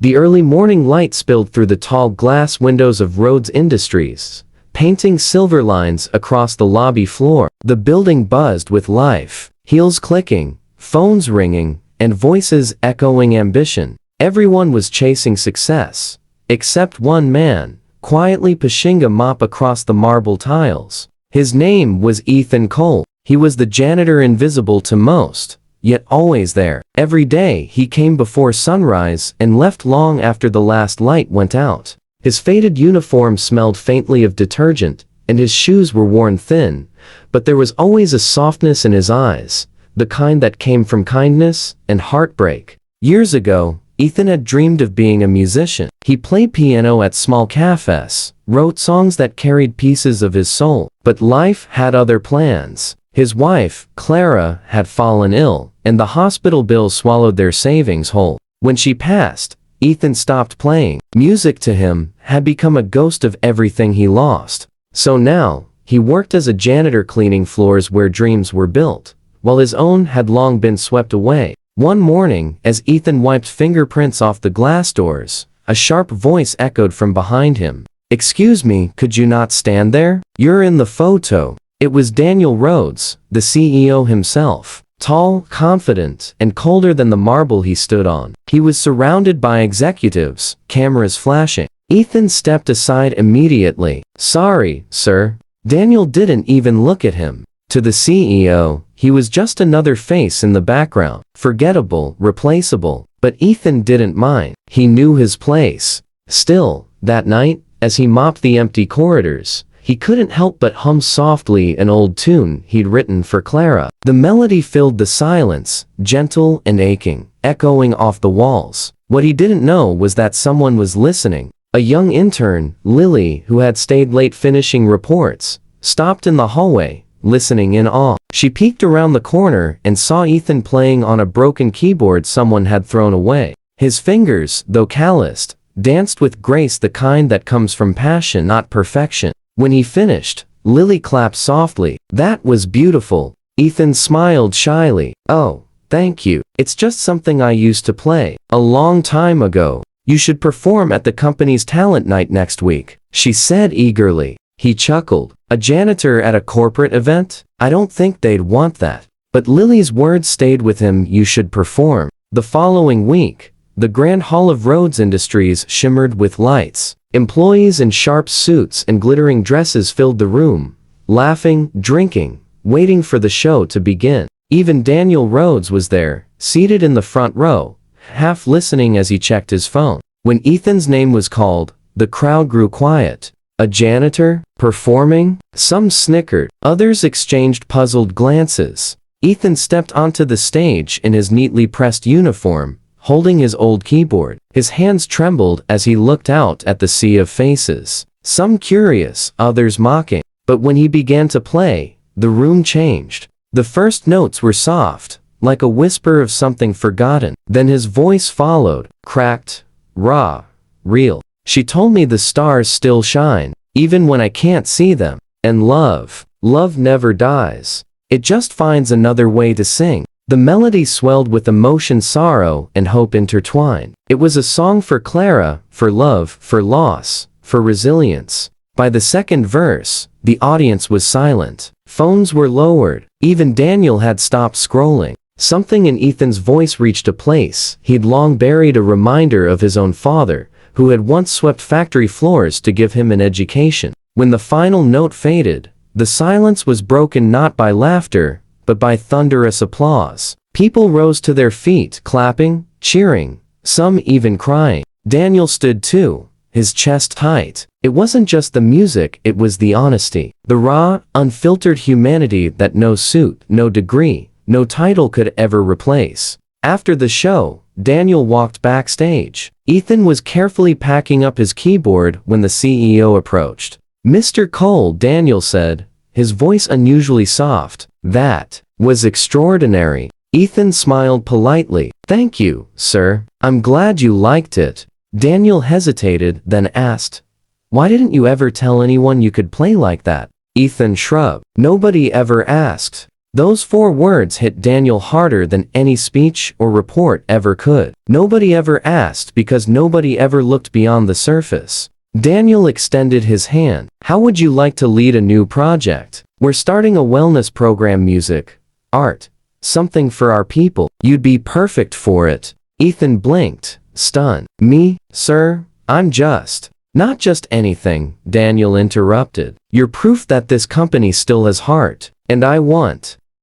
The early morning light spilled through the tall glass windows of Rhodes Industries, painting silver lines across the lobby floor. The building buzzed with life, heels clicking, phones ringing, and voices echoing ambition. Everyone was chasing success, except one man, quietly pushing a mop across the marble tiles. His name was Ethan Cole. He was the janitor invisible to most, yet always there. Every day he came before sunrise and left long after the last light went out. His faded uniform smelled faintly of detergent, and his shoes were worn thin, but there was always a softness in his eyes, the kind that came from kindness and heartbreak. Years ago, Ethan had dreamed of being a musician. He played piano at small cafes, wrote songs that carried pieces of his soul. But life had other plans. His wife, Clara, had fallen ill, and the hospital bills swallowed their savings whole. When she passed, Ethan stopped playing. Music to him had become a ghost of everything he lost. So now, he worked as a janitor cleaning floors where dreams were built, while his own had long been swept away. One morning, as Ethan wiped fingerprints off the glass doors, a sharp voice echoed from behind him. "Excuse me, could you not stand there? You're in the photo." It was Daniel Rhodes, the CEO himself. Tall, confident, and colder than the marble he stood on. He was surrounded by executives, cameras flashing. Ethan stepped aside immediately. "Sorry, sir." Daniel didn't even look at him. To the CEO, he was just another face in the background, forgettable, replaceable, but Ethan didn't mind. He knew his place. Still, that night, as he mopped the empty corridors, he couldn't help but hum softly an old tune he'd written for Clara. The melody filled the silence, gentle and aching, echoing off the walls. What he didn't know was that someone was listening. A young intern, Lily, who had stayed late finishing reports, stopped in the hallway, listening in awe. She peeked around the corner and saw Ethan playing on a broken keyboard someone had thrown away. His fingers, though calloused, danced with grace, the kind that comes from passion, not perfection. When he finished, Lily clapped softly. "That was beautiful." Ethan smiled shyly. "Oh, thank you. It's just something I used to play a long time ago. You should perform at the company's talent night next week," she said eagerly. He chuckled. "A janitor at a corporate event? I don't think they'd want that." But Lily's words stayed with him. "You should perform." The following week, the Grand Hall of Rhodes Industries shimmered with lights. Employees in sharp suits and glittering dresses filled the room, laughing, drinking, waiting for the show to begin. Even Daniel Rhodes was there, seated in the front row, half listening as he checked his phone. When Ethan's name was called, the crowd grew quiet. A janitor? Performing? Some snickered. Others exchanged puzzled glances. Ethan stepped onto the stage in his neatly pressed uniform, holding his old keyboard. His hands trembled as he looked out at the sea of faces, some curious, others mocking. But when he began to play, the room changed. The first notes were soft, like a whisper of something forgotten. Then his voice followed, cracked, raw, real. "She told me the stars still shine, even when I can't see them. And love never dies. It just finds another way to sing." The melody swelled with emotion, sorrow, and hope intertwined. It was a song for Clara, for love, for loss, for resilience. By the second verse, the audience was silent. Phones were lowered. Even Daniel had stopped scrolling. Something in Ethan's voice reached a place he'd long buried, a reminder of his own father, who had once swept factory floors to give him an education. When the final note faded, the silence was broken not by laughter, but by thunderous applause. People rose to their feet, clapping, cheering, some even crying. Daniel stood too, his chest tight. It wasn't just the music, it was the honesty. The raw, unfiltered humanity that no suit, no degree, no title could ever replace. After the show, Daniel walked backstage. Ethan was carefully packing up his keyboard when the CEO approached. "Mr. Cole," Daniel said, his voice unusually soft. "That was extraordinary." Ethan smiled politely. "Thank you, sir. I'm glad you liked it." Daniel hesitated, then asked, "Why didn't you ever tell anyone you could play like that?" Ethan shrugged. "Nobody ever asked. Those 4 words hit Daniel harder than any speech or report ever could. Nobody ever asked because nobody ever looked beyond the surface. Daniel extended his hand. How would you like to lead a new project? We're starting a wellness program, music, art, something for our people. You'd be perfect for it. Ethan blinked, stunned. Me, sir? I'm not just anything, Daniel interrupted. You're proof that this company still has heart. And I want